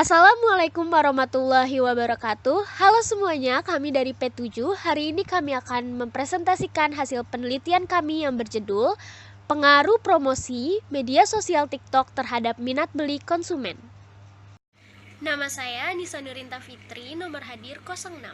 Assalamualaikum warahmatullahi wabarakatuh. Halo semuanya, kami dari P7. Hari ini kami akan mempresentasikan hasil penelitian kami yang berjudul Pengaruh Promosi Media Sosial TikTok Terhadap Minat Beli Konsumen. Nama saya Nisa Nurinta Fitri, nomor hadir 06.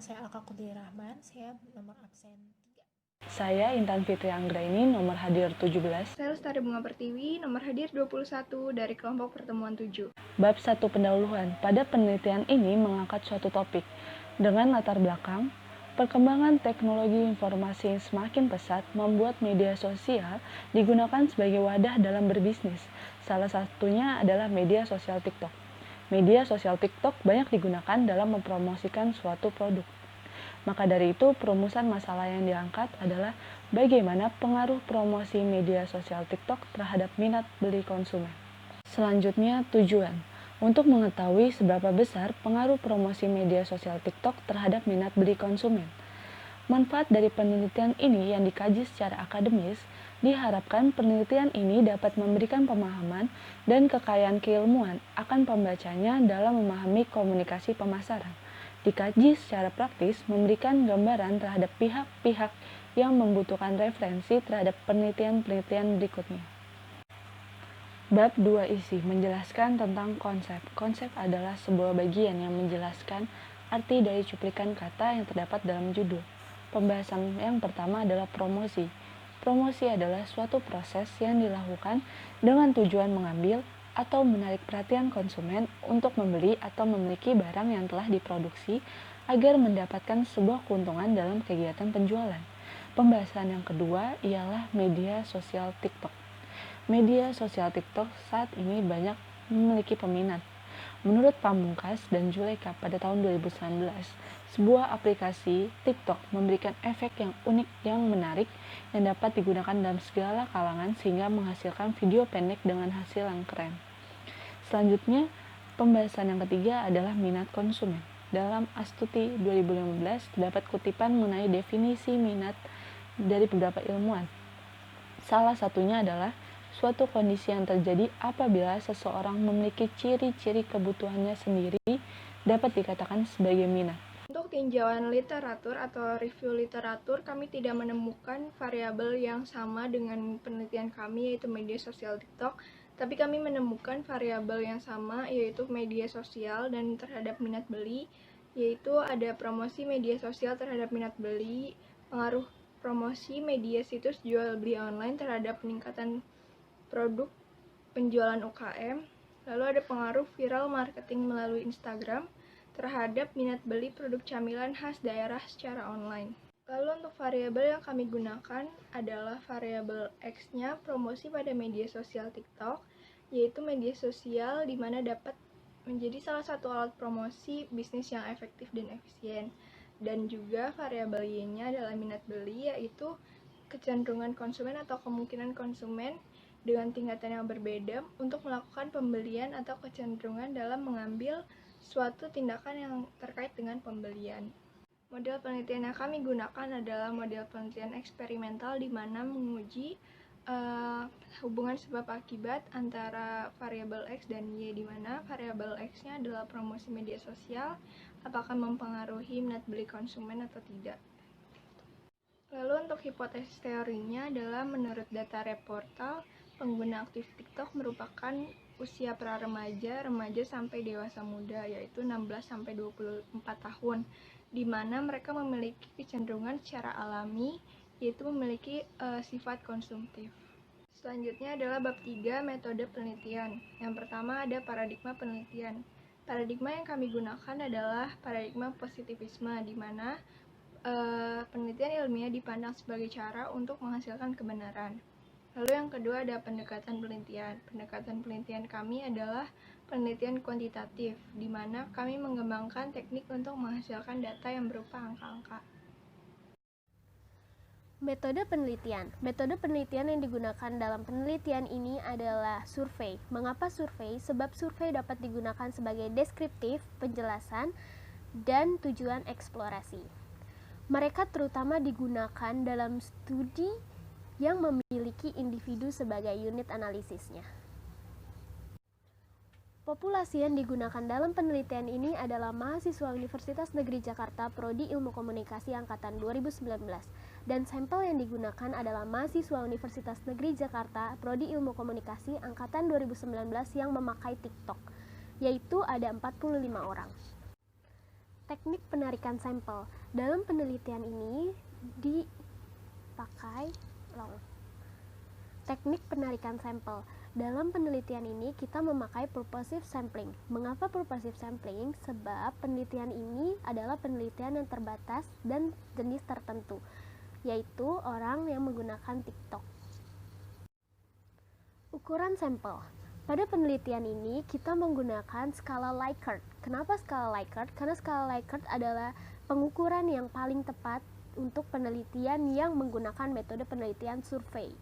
Saya Alka Kudri Rahman, saya nomor absen 3. Saya Intan Fitri Anggraini, nomor hadir 17. Saya Lestari Bunga Pertiwi, nomor hadir 21 dari kelompok pertemuan 7. Bab 1 pendahuluan. Pada penelitian ini mengangkat suatu topik dengan latar belakang perkembangan teknologi informasi yang semakin pesat membuat media sosial digunakan sebagai wadah dalam berbisnis. Salah satunya adalah media sosial TikTok. Media sosial TikTok banyak digunakan dalam mempromosikan suatu produk. Maka dari itu, perumusan masalah yang diangkat adalah bagaimana pengaruh promosi media sosial TikTok terhadap minat beli konsumen. Selanjutnya, tujuan. Untuk mengetahui seberapa besar pengaruh promosi media sosial TikTok terhadap minat beli konsumen. Manfaat dari penelitian ini yang dikaji secara akademis, diharapkan penelitian ini dapat memberikan pemahaman dan kekayaan keilmuan akan pembacanya dalam memahami komunikasi pemasaran. Dikaji secara praktis memberikan gambaran terhadap pihak-pihak yang membutuhkan referensi terhadap penelitian-penelitian berikutnya. Bab 2 isi menjelaskan tentang konsep. Konsep adalah sebuah bagian yang menjelaskan arti dari cuplikan kata yang terdapat dalam judul. Pembahasan yang pertama adalah promosi. Promosi adalah suatu proses yang dilakukan dengan tujuan mengambil atau menarik perhatian konsumen untuk membeli atau memiliki barang yang telah diproduksi agar mendapatkan sebuah keuntungan dalam kegiatan penjualan. Pembahasan yang kedua ialah media sosial TikTok. Media sosial TikTok saat ini banyak memiliki peminat. Menurut Pamungkas dan Juleka pada tahun 2019, sebuah aplikasi TikTok memberikan efek yang unik yang menarik yang dapat digunakan dalam segala kalangan sehingga menghasilkan video pendek dengan hasil yang keren. Selanjutnya, pembahasan yang ketiga adalah minat konsumen. Dalam Astuti 2015 terdapat kutipan mengenai definisi minat dari beberapa ilmuwan. Salah satunya adalah suatu kondisi yang terjadi apabila seseorang memiliki ciri-ciri kebutuhannya sendiri dapat dikatakan sebagai minat. Untuk tinjauan literatur atau review literatur, kami tidak menemukan variabel yang sama dengan penelitian kami, yaitu media sosial TikTok, tapi kami menemukan variabel yang sama, yaitu media sosial dan terhadap minat beli, yaitu ada promosi media sosial terhadap minat beli, pengaruh promosi media situs jual beli online terhadap peningkatan produk penjualan UKM, lalu ada pengaruh viral marketing melalui Instagram terhadap minat beli produk camilan khas daerah secara online. Lalu untuk variabel yang kami gunakan adalah variabel X-nya promosi pada media sosial TikTok, yaitu media sosial di mana dapat menjadi salah satu alat promosi bisnis yang efektif dan efisien. Dan juga variabel Y-nya adalah minat beli, yaitu kecenderungan konsumen atau kemungkinan konsumen dengan tingkatan yang berbeda untuk melakukan pembelian atau kecenderungan dalam mengambil suatu tindakan yang terkait dengan pembelian. Model penelitian yang kami gunakan adalah model penelitian eksperimental di mana menguji hubungan sebab akibat antara variabel X dan Y, di mana variabel X-nya adalah promosi media sosial, apakah mempengaruhi minat beli konsumen atau tidak. Lalu untuk hipotesis teorinya adalah menurut data Reportal, pengguna aktif TikTok merupakan usia pra-remaja, remaja sampai dewasa muda, yaitu 16-24 tahun, di mana mereka memiliki kecenderungan secara alami, yaitu memiliki sifat konsumtif. Selanjutnya adalah bab 3, metode penelitian. Yang pertama ada paradigma penelitian. Paradigma yang kami gunakan adalah paradigma positivisme, di mana penelitian ilmiah dipandang sebagai cara untuk menghasilkan kebenaran. Lalu yang kedua ada pendekatan penelitian. Pendekatan penelitian kami adalah penelitian kuantitatif, di mana kami mengembangkan teknik untuk menghasilkan data yang berupa angka-angka. Metode penelitian. Metode penelitian yang digunakan dalam penelitian ini adalah survei. Mengapa survei? Sebab survei dapat digunakan sebagai deskriptif, penjelasan, dan tujuan eksplorasi. Mereka terutama digunakan dalam studi yang memiliki individu sebagai unit analisisnya. Populasi yang digunakan dalam penelitian ini adalah mahasiswa Universitas Negeri Jakarta Prodi Ilmu Komunikasi angkatan 2019 dan sampel yang digunakan adalah mahasiswa Universitas Negeri Jakarta Prodi Ilmu Komunikasi angkatan 2019 yang memakai TikTok, yaitu ada 45 orang. Teknik penarikan sampel. Dalam penelitian ini dipakai teknik penarikan sampel. Dalam penelitian ini kita memakai purposive sampling. Mengapa purposive sampling? Sebab penelitian ini adalah penelitian yang terbatas dan jenis tertentu, yaitu orang yang menggunakan TikTok. Ukuran sampel. Pada penelitian ini kita menggunakan skala Likert. Kenapa skala Likert? Karena skala Likert adalah pengukuran yang paling tepat untuk penelitian yang menggunakan metode penelitian survei.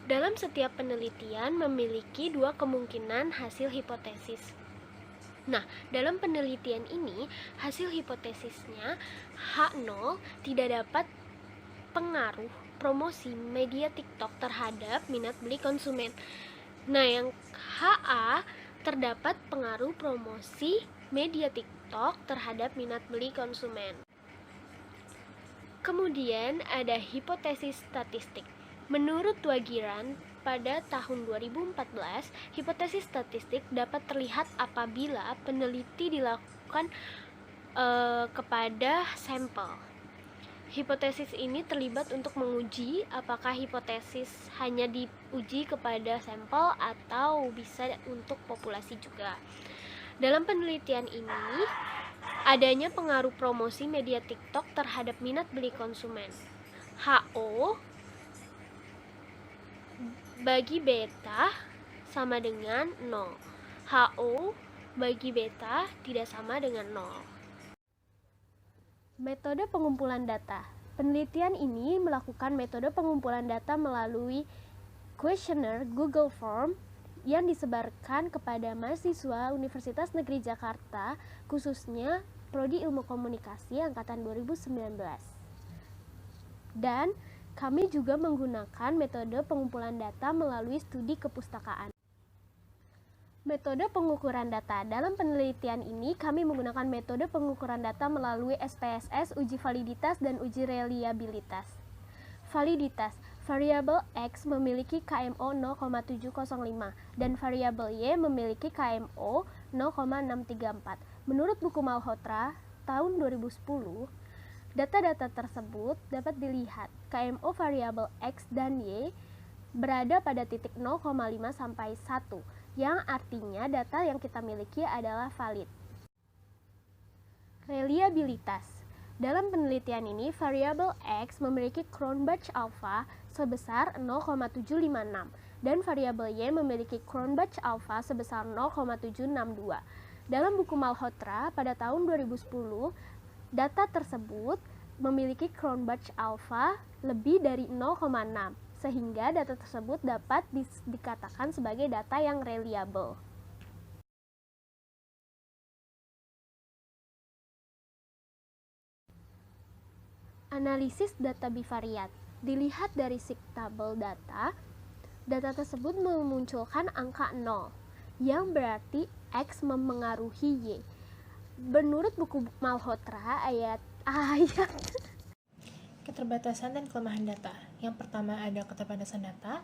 Dalam setiap penelitian memiliki dua kemungkinan hasil hipotesis. Nah, dalam penelitian ini hasil hipotesisnya H0 tidak dapat pengaruh promosi media TikTok terhadap minat beli konsumen. Nah, yang HA terdapat pengaruh promosi media TikTok terhadap minat beli konsumen. Kemudian ada hipotesis statistik. Menurut Wagiran, pada tahun 2014, hipotesis statistik dapat terlihat apabila peneliti dilakukan kepada sampel. Hipotesis ini terlibat untuk menguji apakah hipotesis hanya diuji kepada sampel atau bisa untuk populasi juga. Dalam penelitian ini, adanya pengaruh promosi media TikTok terhadap minat beli konsumen. HO bagi beta sama dengan 0. HO bagi beta tidak sama dengan 0. Metode pengumpulan data. Penelitian ini melakukan metode pengumpulan data melalui kuesioner Google Form yang disebarkan kepada mahasiswa Universitas Negeri Jakarta, khususnya Prodi Ilmu Komunikasi angkatan 2019. Dan kami juga menggunakan metode pengumpulan data melalui studi kepustakaan. Metode pengukuran data. Dalam penelitian ini, kami menggunakan metode pengukuran data melalui SPSS, uji validitas, dan uji reliabilitas. Validitas. Variabel X memiliki KMO 0,705 dan variabel Y memiliki KMO 0,634. Menurut buku Malhotra tahun 2010, data-data tersebut dapat dilihat KMO variabel X dan Y berada pada titik 0,5 sampai 1, yang artinya data yang kita miliki adalah valid. Reliabilitas. Dalam penelitian ini, variabel X memiliki Cronbach alpha sebesar 0,756 dan variabel Y memiliki Cronbach alpha sebesar 0,762. Dalam buku Malhotra pada tahun 2010, data tersebut memiliki Cronbach alpha lebih dari 0,6, sehingga data tersebut dapat dikatakan sebagai data yang reliable. Analisis data bivariat. Dilihat dari seek table data, data tersebut memunculkan angka 0, yang berarti X memengaruhi Y. Menurut buku Malhotra ayat Keterbatasan dan kelemahan data. Yang pertama ada keterbatasan data.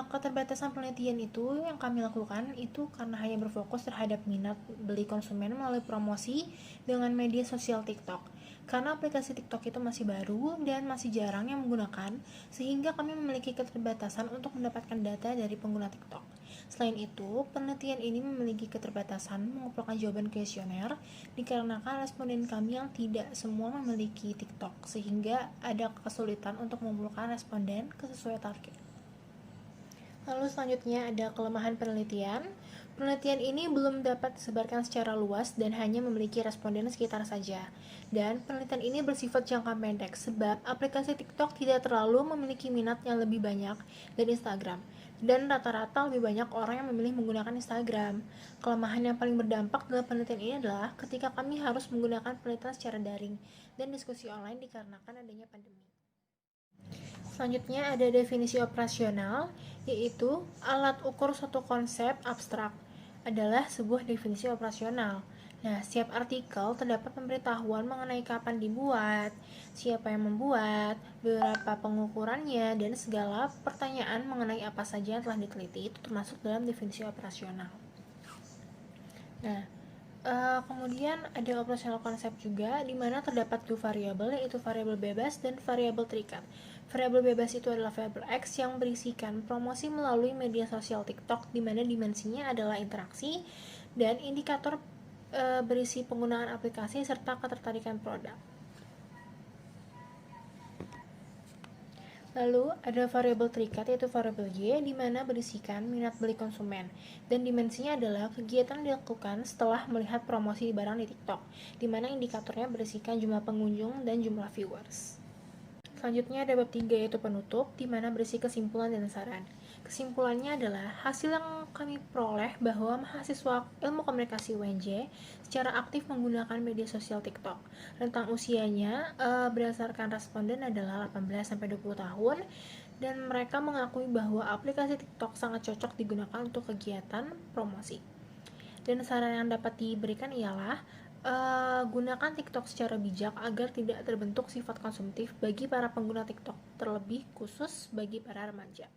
Keterbatasan penelitian itu yang kami lakukan itu karena hanya berfokus terhadap minat beli konsumen melalui promosi dengan media sosial TikTok. Karena aplikasi TikTok itu masih baru dan masih jarang yang menggunakan, sehingga kami memiliki keterbatasan untuk mendapatkan data dari pengguna TikTok. Selain itu, penelitian ini memiliki keterbatasan mengumpulkan jawaban kuesioner dikarenakan responden kami yang tidak semua memiliki TikTok, sehingga ada kesulitan untuk mengumpulkan responden sesuai target. Lalu selanjutnya ada kelemahan penelitian. Penelitian ini belum dapat disebarkan secara luas dan hanya memiliki responden sekitar saja. Dan penelitian ini bersifat jangka pendek sebab aplikasi TikTok tidak terlalu memiliki minat yang lebih banyak dari Instagram. Dan rata-rata lebih banyak orang yang memilih menggunakan Instagram. Kelemahan yang paling berdampak dalam penelitian ini adalah ketika kami harus menggunakan penelitian secara daring dan diskusi online dikarenakan adanya pandemi. Selanjutnya ada definisi operasional, yaitu alat ukur suatu konsep abstrak. adalah sebuah definisi operasional. Nah, setiap artikel terdapat pemberitahuan mengenai kapan dibuat, siapa yang membuat, berapa pengukurannya, dan segala pertanyaan mengenai apa saja yang telah diteliti itu termasuk dalam definisi operasional. Nah, kemudian ada operasional konsep juga, di mana terdapat dua variabel, yaitu variabel bebas dan variabel terikat. Variabel bebas itu adalah variabel X yang berisikan promosi melalui media sosial TikTok, di mana dimensinya adalah interaksi, dan indikator berisi penggunaan aplikasi serta ketertarikan produk. Lalu ada variabel terikat, yaitu variabel Y, di mana berisikan minat beli konsumen, dan dimensinya adalah kegiatan yang dilakukan setelah melihat promosi barang di TikTok, di mana indikatornya berisikan jumlah pengunjung dan jumlah viewers. Selanjutnya ada bab 3, yaitu penutup, di mana berisi kesimpulan dan saran. Kesimpulannya adalah hasil yang kami peroleh bahwa mahasiswa ilmu komunikasi UNJ secara aktif menggunakan media sosial TikTok. Rentang usianya berdasarkan responden adalah 18-20 tahun, dan mereka mengakui bahwa aplikasi TikTok sangat cocok digunakan untuk kegiatan promosi. Dan saran yang dapat diberikan ialah gunakan TikTok secara bijak agar tidak terbentuk sifat konsumtif bagi para pengguna TikTok, terlebih khusus bagi para remaja.